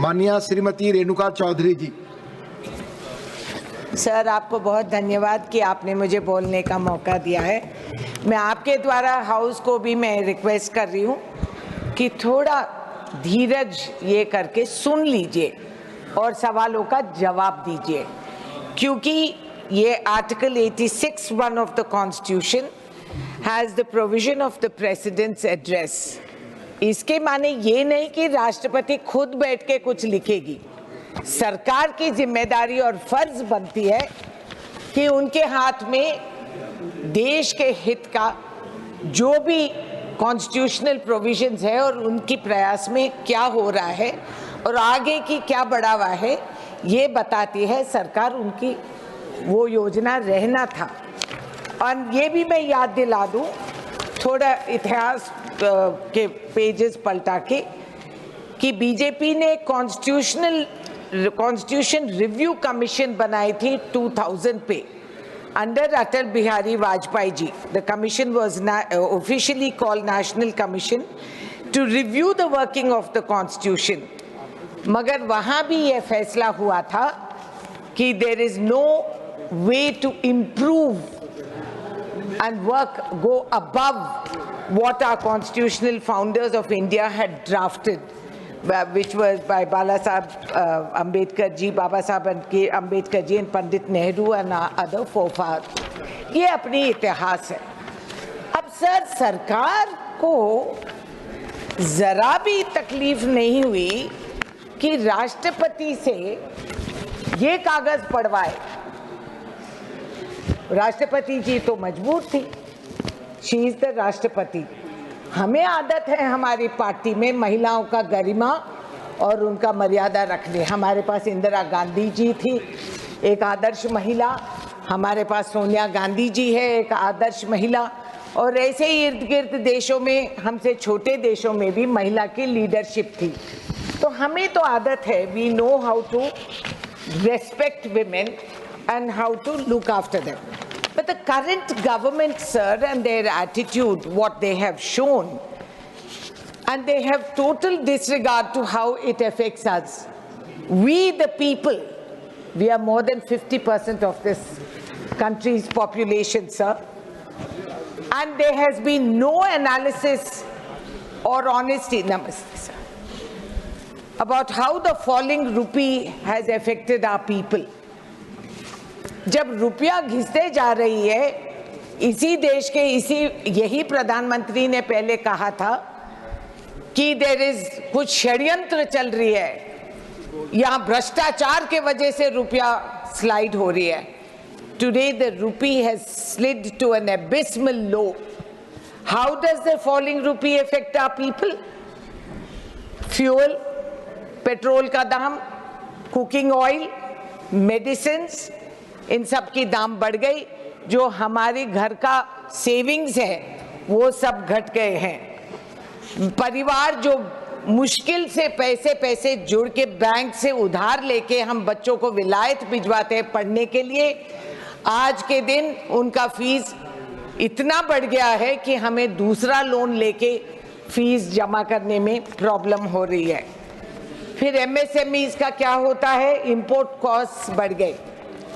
माननीय श्रीमती रेणुका चौधरी जी। सर, आपको बहुत धन्यवाद कि आपने मुझे बोलने का मौका दिया है। मैं आपके द्वारा हाउस को भी मैं रिक्वेस्ट कर रही हूँ कि थोड़ा धीरज ये करके सुन लीजिए और सवालों का जवाब दीजिए, क्योंकि ये article 86(1) of the constitution has the provision of the president's address. इसके माने ये नहीं कि राष्ट्रपति खुद बैठ के कुछ लिखेगी। सरकार की जिम्मेदारी और फर्ज बनती है कि उनके हाथ में देश के हित का जो भी कॉन्स्टिट्यूशनल प्रोविजंस है और उनकी प्रयास में क्या हो रहा है और आगे की क्या बढ़ावा है, ये बताती है सरकार। उनकी वो योजना रहना था। और ये भी मैं याद दिला दूं, थोड़ा इतिहास के पेजेस पलटा के, कि बीजेपी ने कॉन्स्टिट्यूशन रिव्यू कमीशन बनाई थी 2000 पे under Atal Bihari Vajpayee ji. The commission was officially called National Commission to review the working of the Constitution. मगर वहाँ भी ये फैसला हुआ था कि there is no way to improve and work go above what our constitutional founders of India had drafted, which was by Baba Saheb Ambedkar ji, Baba Saheb Ambedkar ji and Pandit Nehru and other forefathers. ये अपनी इतिहास है। अब sir, सरकार को जरा भी तकलीफ नहीं हुई कि राष्ट्रपति से ये कागज पढ़वाए। राष्ट्रपति जी तो मजबूर थी, शी इज द राष्ट्रपति। हमें आदत है हमारी पार्टी में महिलाओं का गरिमा और उनका मर्यादा रखने। हमारे पास इंदिरा गांधी जी थी, एक आदर्श महिला। हमारे पास सोनिया गांधी जी है, एक आदर्श महिला। और ऐसे ही इर्द गिर्द देशों में, हमसे छोटे देशों में भी महिला की लीडरशिप थी। तो हमें तो आदत है, we know how to respect women and how to look after them. But the current government, sir, and their attitude, what they have shown, and they have total disregard to how it affects us. We, the people, we are more than 50% of this country's population, sir. And there has been no analysis or honesty, namaste, sir, about how the falling rupee has affected our people. जब रुपया घिसते जा रही है, इसी देश के यही प्रधानमंत्री ने पहले कहा था कि देयर इज कुछ षड्यंत्र चल रही है, यहाँ भ्रष्टाचार के वजह से रुपया स्लाइड हो रही है। Today the rupee has slid to an abysmal low. How does the falling rupee affect our people? Fuel, petrol का दाम, कुकिंग ऑयल, मेडिसिन्स, इन सब की दाम बढ़ गई। जो हमारे घर का सेविंग्स है वो सब घट गए हैं। परिवार जो मुश्किल से पैसे जोड़ के बैंक से उधार लेके हम बच्चों को विलायत भिजवाते हैं पढ़ने के लिए, आज के दिन उनका फीस इतना बढ़ गया है कि हमें दूसरा लोन लेके फीस जमा करने में प्रॉब्लम हो रही है। फिर MSMEs का क्या होता है? इंपोर्ट कॉस्ट बढ़ गए।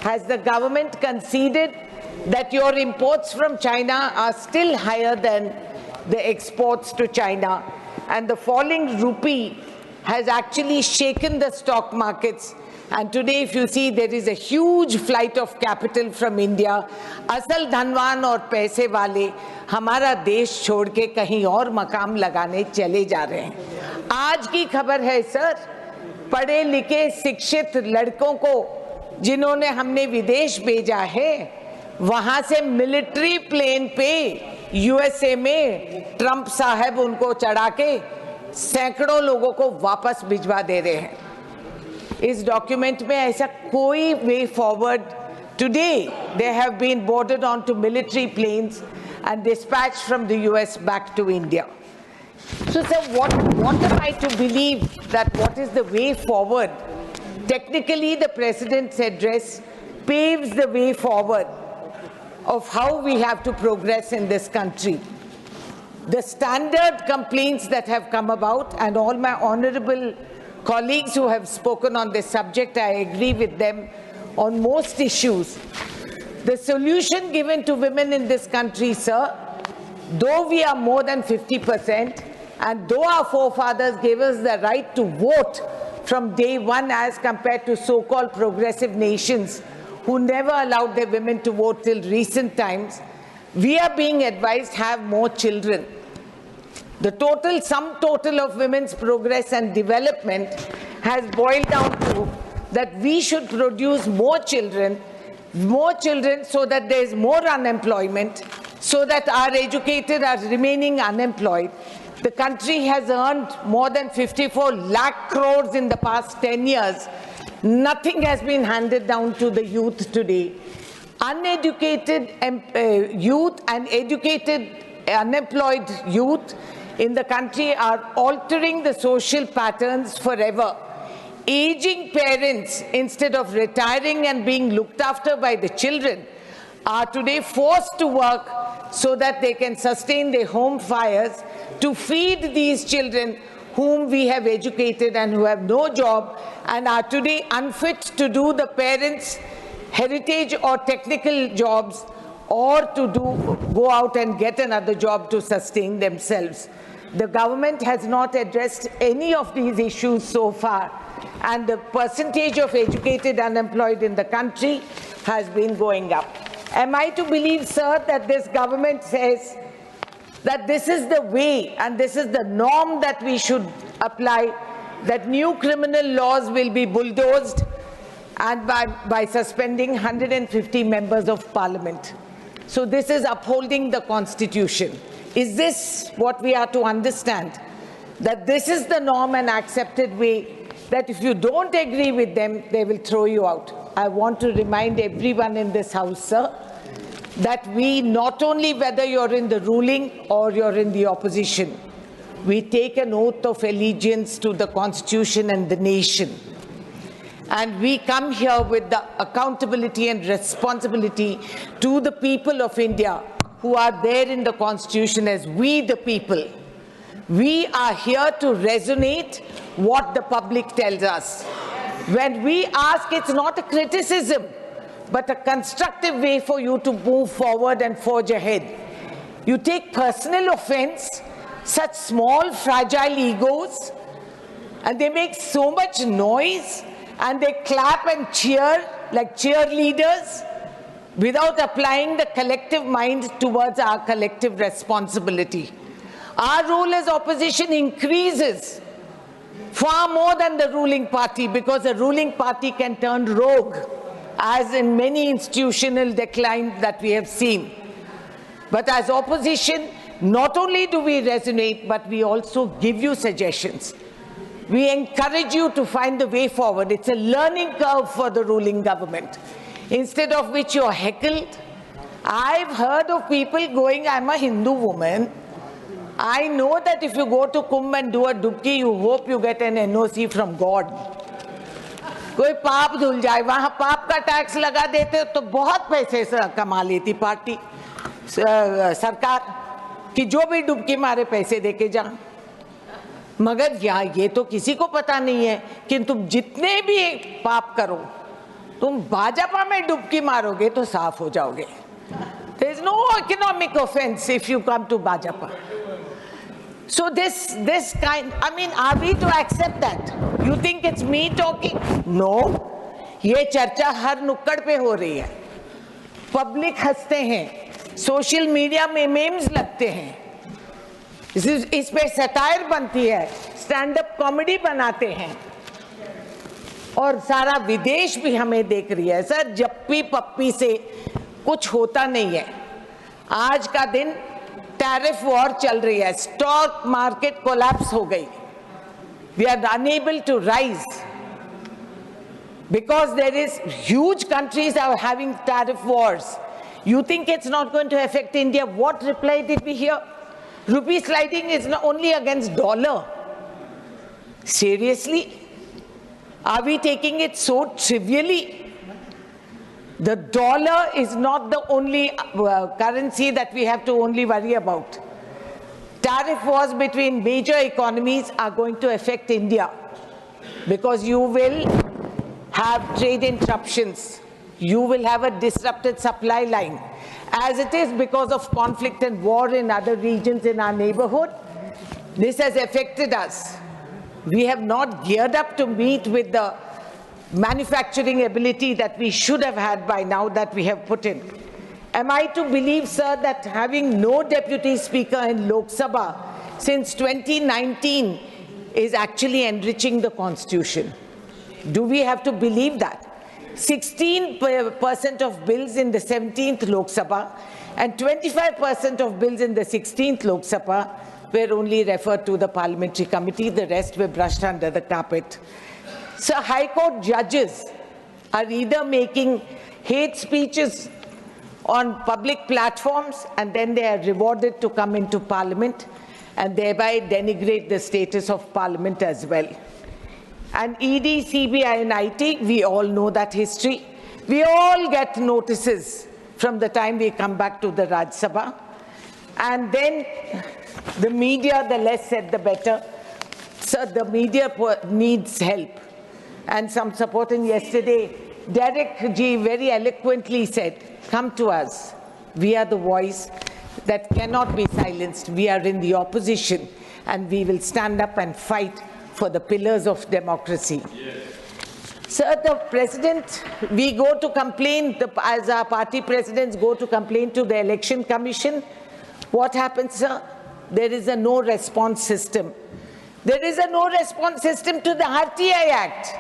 Has the government conceded that your imports from China are still higher than the exports to China? And the falling rupee has actually shaken the stock markets. And today, if you see, there is a huge flight of capital from India. असल धनवान और पैसे वाले हमारा देश छोड़ के कहीं और मकाम लगाने चले जा रहे हैं। आज की खबर है सर, पढ़े लिखे शिक्षित लड़कों को जिन्होंने हमने विदेश भेजा है, वहां से मिलिट्री प्लेन पे USA में ट्रंप साहब उनको चढ़ा के सैकड़ों लोगों को वापस भिजवा दे रहे हैं। इस डॉक्यूमेंट में ऐसा कोई way forward. Today they have been boarded on two military planes and dispatched from the US back to India. So sir, what am I to believe that what is the way forward? Technically, the President's address paves the way forward of how we have to progress in this country. The standard complaints that have come about, and all my honorable colleagues who have spoken on this subject. I agree with them on most issues. The solution given to women in this country, sir, though we are more than 50%, and though our forefathers gave us the right to vote from day one as compared to so-called progressive nations who never allowed their women to vote till recent times, we are being advised to have more children. The sum total of women's progress and development has boiled down to that we should produce more children so that there is more unemployment, so that our educated are remaining unemployed. The country has earned more than 54 lakh crores in the past 10 years. Nothing has been handed down to the youth today. Uneducated youth and educated unemployed youth in the country are altering the social patterns forever. Aging parents, instead of retiring and being looked after by the children, are today forced to work so that they can sustain their home fires to feed these children whom we have educated and who have no job and are today unfit to do the parents' heritage or technical jobs or to go out and get another job to sustain themselves. The government has not addressed any of these issues so far, and the percentage of educated unemployed in the country has been going up. Am I to believe, sir, that this government says that this is the way and this is the norm that we should apply, that new criminal laws will be bulldozed and by suspending 150 members of parliament? So this is upholding the Constitution. Is this what we are to understand? That this is the norm and accepted way, that if you don't agree with them, they will throw you out. I want to remind everyone in this house, sir, that we not only, whether you're in the ruling or you're in the opposition, we take an oath of allegiance to the Constitution and the nation. And we come here with the accountability and responsibility to the people of India who are there in the Constitution as we the people. We are here to resonate what the public tells us. When we ask, it's not a criticism, but a constructive way for you to move forward and forge ahead. You take personal offense, such small, fragile egos, and they make so much noise, and they clap and cheer like cheerleaders without applying the collective mind towards our collective responsibility. Our role as opposition increases far more than the ruling party, because the ruling party can turn rogue, as in many institutional decline that we have seen. But as opposition, not only do we resonate, but we also give you suggestions. We encourage you to find the way forward. It's a learning curve for the ruling government, instead of which you're heckled. I've heard of people going, I'm a Hindu woman. I know that if you go to Kumbh and do a dubki, you hope you get an NOC from God. कोई पाप धुल जाए, वहाँ पाप का tax लगा देते तो बहुत पैसे कमा लेती पार्टी सरकार कि जो भी डुबकी मारे पैसे देके जा। मगर ये तो किसी को पता नहीं है कि तुम जितने भी पाप करो, तुम भाजपा में डुबकी मारोगे तो साफ हो जाओगे. There is no economic offense if you come to Bajapa. So this kind, I mean, are we to accept that? You think it's me talking? No. ये चर्चा हर नुक्कड़ पे हो रही है. पब्लिक हंसते हैं, सोशल मीडिया में मेम्स लगते हैं, इस पे सटायर बनती है, स्टैंड अप कॉमेडी बनाते हैं, और सारा विदेश भी हमें देख रही है. सर, जप्पी पप्पी से कुछ होता नहीं है. आज का दिन टैरिफ वॉर चल रही है, स्टॉक मार्केट कोलैप्स हो गई. We are unable to rise because there is huge countries are having tariff wars. You think it's not going to affect India? What reply did we hear? Rupee sliding is not only against dollar. Seriously? Are we taking it so trivially? The dollar is not the only currency that we have to only worry about. Tariff wars between major economies are going to affect India. because you will have trade interruptions. You will have a disrupted supply line. As it is, because of conflict and war in other regions in our neighborhood, this has affected us. We have not geared up to meet with the manufacturing ability that we should have had by now that we have put in. Am I to believe, sir, that having no deputy speaker in Lok Sabha since 2019 is actually enriching the constitution? Do we have to believe that? 16% of bills in the 17th Lok Sabha and 25% of bills in the 16th Lok Sabha were only referred to the parliamentary committee. The rest were brushed under the carpet. So High Court judges are either making hate speeches on public platforms and then they are rewarded to come into parliament and thereby denigrate the status of parliament as well. And ED, CBI and IT, we all know that history. We all get notices from the time we come back to the Raj Sabha. And then the media, the less said the better. So the media needs help and some support. And yesterday, Derek G very eloquently said, come to us. We are the voice that cannot be silenced. We are in the opposition and we will stand up and fight for the pillars of democracy. Yes. Sir, the president, we go to complain, as our party presidents go to complain to the Election Commission. What happens, sir? There is a no response system. There is a no response system to the RTI Act.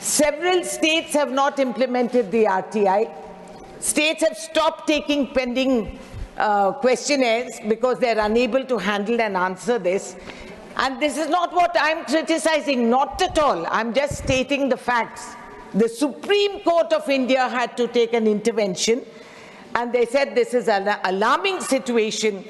Several states have not implemented the RTI. States have stopped taking pending questionnaires because they're unable to handle and answer this. And this is not what I'm criticizing, not at all. I'm just stating the facts. The Supreme Court of India had to take an intervention and they said this is an alarming situation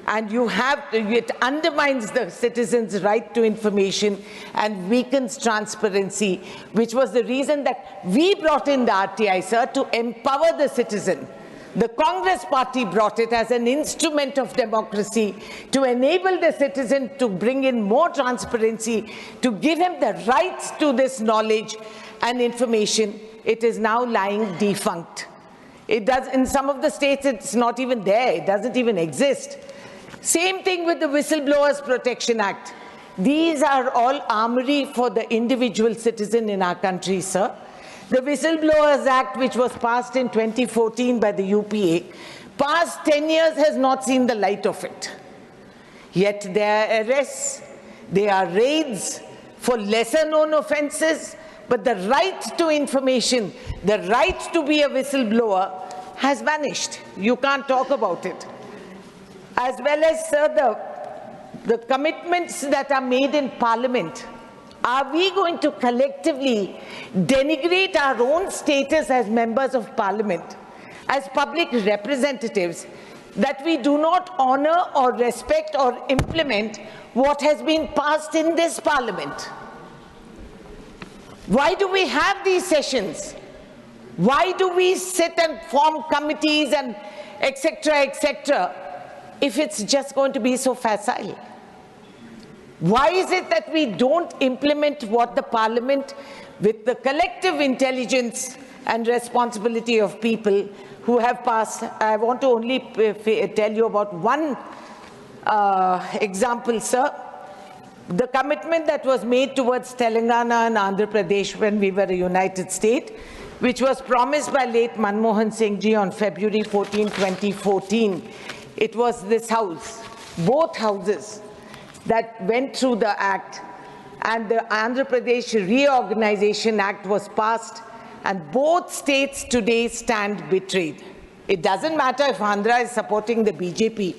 and it undermines the citizens' right to information and weakens transparency, which was the reason that we brought in the RTI, sir, to empower the citizen. The Congress party brought it as an instrument of democracy to enable the citizen to bring in more transparency, to give him the rights to this knowledge and information. It is now lying defunct. It does, in some of the states, it's not even there. It doesn't even exist. Same thing with the Whistleblowers Protection Act. These are all armory for the individual citizen in our country, sir. The Whistleblowers Act, which was passed in 2014 by the UPA, past 10 years has not seen the light of it. Yet there are arrests, there are raids for lesser known offences, but the right to information, the right to be a whistleblower has vanished. You can't talk about it. As well as, sir, the commitments that are made in Parliament. Are we going to collectively denigrate our own status as members of Parliament, as public representatives, that we do not honor or respect or implement what has been passed in this Parliament? Why do we have these sessions? Why do we sit and form committees and etc., if it's just going to be so facile? Why is it that we don't implement what the Parliament, with the collective intelligence and responsibility of people who have passed? I want to only tell you about one example, sir. The commitment that was made towards Telangana and Andhra Pradesh when we were a united state, which was promised by late Manmohan Singh ji on February 14, 2014. It was this house, both houses, that went through the act, and the Andhra Pradesh Reorganization Act was passed, and both states today stand betrayed. It doesn't matter if Andhra is supporting the BJP.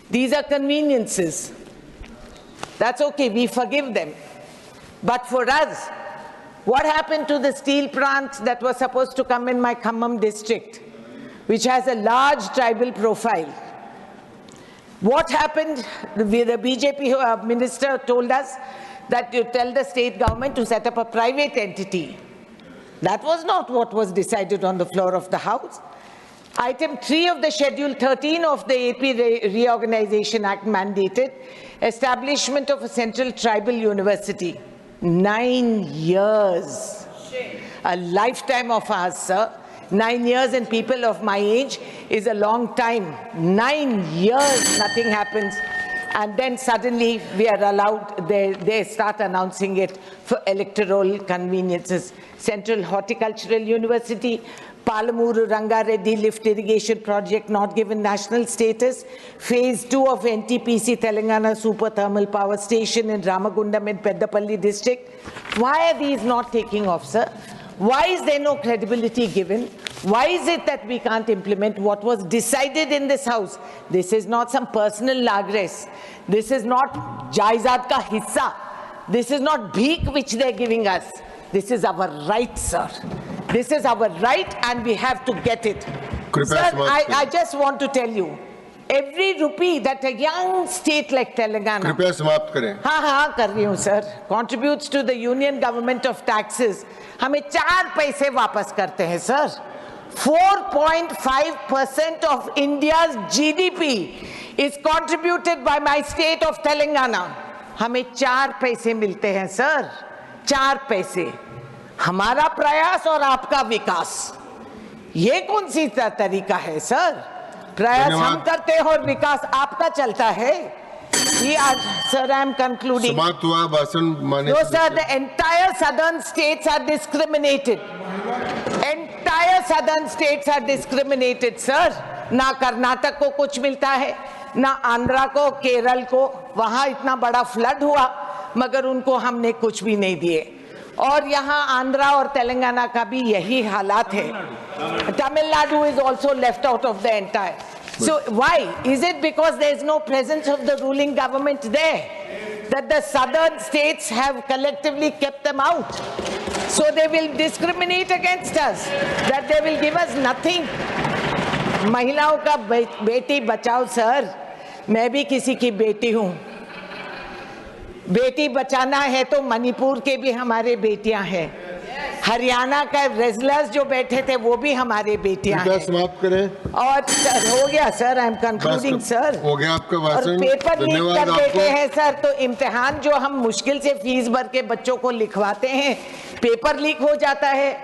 These are conveniences. That's okay, we forgive them. But for us, what happened to the steel plant that was supposed to come in my Khammam district, which has a large tribal profile? What happened? The BJP minister told us that you tell the state government to set up a private entity. That was not what was decided on the floor of the House. Item 3 of the Schedule 13 of the AP Reorganization Act mandated establishment of a central tribal university. 9 years. A lifetime of ours, sir. 9 years and people of my age is a long time. 9 years, nothing happens. And then suddenly we are allowed, they start announcing it for electoral conveniences. Central Horticultural University, Palamuru Rangareddy lift irrigation project not given national status. Phase 2 of NTPC Telangana Super Thermal Power Station in Ramagundam in Peddapalli district. Why are these not taking off, sir? Why is there no credibility given? Why is it that we can't implement what was decided in this house? This is not some personal lagres. This is not jaizad ka hissa. This is not bheek which they're giving us. This is our right, sir. This is our right and we have to get it. Sir, I just want to tell you, every rupee that a young state like Telangana, कृपया समाप्त करें। हाँ कर रही हूँ sir, contributes to the union government of taxes, हमें 4 पैसे वापस करते हैं sir. 4.5% of India's GDP is contributed by my state of Telangana. हमें 4 पैसे मिलते हैं sir, 4 पैसे. हमारा प्रयास और आपका विकास, ये कौन सी तरीका है सर? प्रयास हम करते हैं और विकास आपका चलता है. ये आज सर आई एम कंक्लूडिंग. समाप्त हुआ भाषण माने. No sir, the entire southern states are discriminated. Entire southern states are discriminated sir. ना कर्नाटक को कुछ मिलता है, ना आंध्रा को, केरल को. वहां इतना बड़ा फ्लड हुआ मगर उनको हमने कुछ भी नहीं दिए. और यहाँ आंध्रा और तेलंगाना का भी यही हालात है. Tamil Nadu is also left out of the entire. So why? Is it because there is no presence of the ruling government there that the southern states have collectively kept them out? So they will discriminate against us, that they will give us nothing. महिलाओं का Beti Bachao sir. मैं भी किसी की बेटी हूँ. बेटी बचाना है तो मणिपुर के भी हमारे बेटियां हैं. हरियाणा का रेजलर्स जो बैठे थे वो भी हमारे बेटियां हैं. समाप्त करें. और हो गया sir, I am concluding sir. हो गया आपका भाषण. और पेपर लीक कर देते हैं सर, तो इम्तिहान जो हम मुश्किल से फीस भर के बच्चों को लिखवाते हैं, पेपर लीक हो जाता है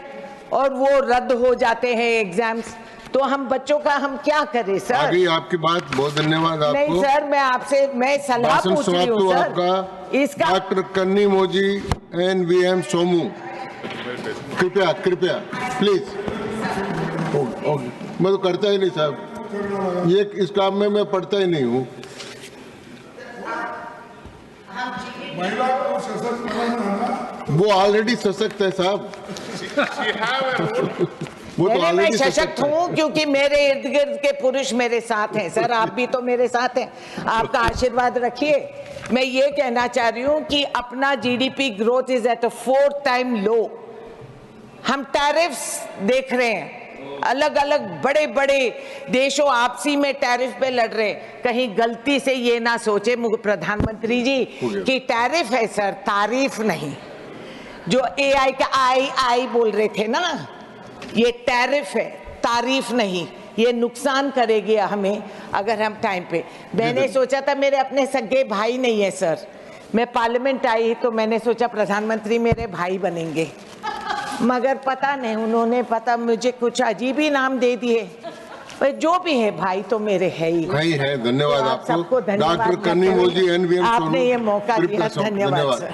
और वो रद्द हो जाते हैं एग्जाम्स. तो हम बच्चों का हम क्या करें सर? आगे आपकी बात, बहुत धन्यवाद आपको. नहीं सर, मैं आपसे मैं सलाह पूछ रही हूँ सर. इसका डॉक्टर कन्नी मोजी एंड वीएम सोमू, कृपया प्लीज. मैं तो करता ही नहीं साहब, ये इस काम में मैं पढ़ता ही नहीं हूँ. वो ऑलरेडी सशक्त है साहब. मैं सशक्त हूँ क्योंकि मेरे इर्द गिर्द के पुरुष मेरे साथ हैं सर. आप भी तो मेरे साथ हैं. आपका आशीर्वाद रखिए. मैं ये कहना चाह रही हूँ कि अपना GDP growth is at a 4th time low. हम टैरिफ्स देख रहे हैं, अलग अलग बड़े बड़े देशों आपसी में टैरिफ पे लड़ रहे हैं. कहीं गलती से ये ना सोचे प्रधानमंत्री जी कि टैरिफ है सर, तारीफ नहीं. जो AI का आई बोल रहे थे ना, ये टैरिफ है, तारीफ नहीं. ये नुकसान करेगी हमें अगर हम टाइम पे. मैंने सोचा था, मेरे अपने सगे भाई नहीं है सर. मैं पार्लियामेंट आई तो मैंने सोचा प्रधानमंत्री मेरे भाई बनेंगे, मगर पता नहीं उन्होंने मुझे कुछ अजीब ही नाम दे दिए. जो भी है भाई तो मेरे है ही है. धन्यवाद तो आपको. सबको धन्यवाद. डॉक्टर कन्नी मोजी एनवीएम, आपने ये मौका दिया. धन्यवाद सर.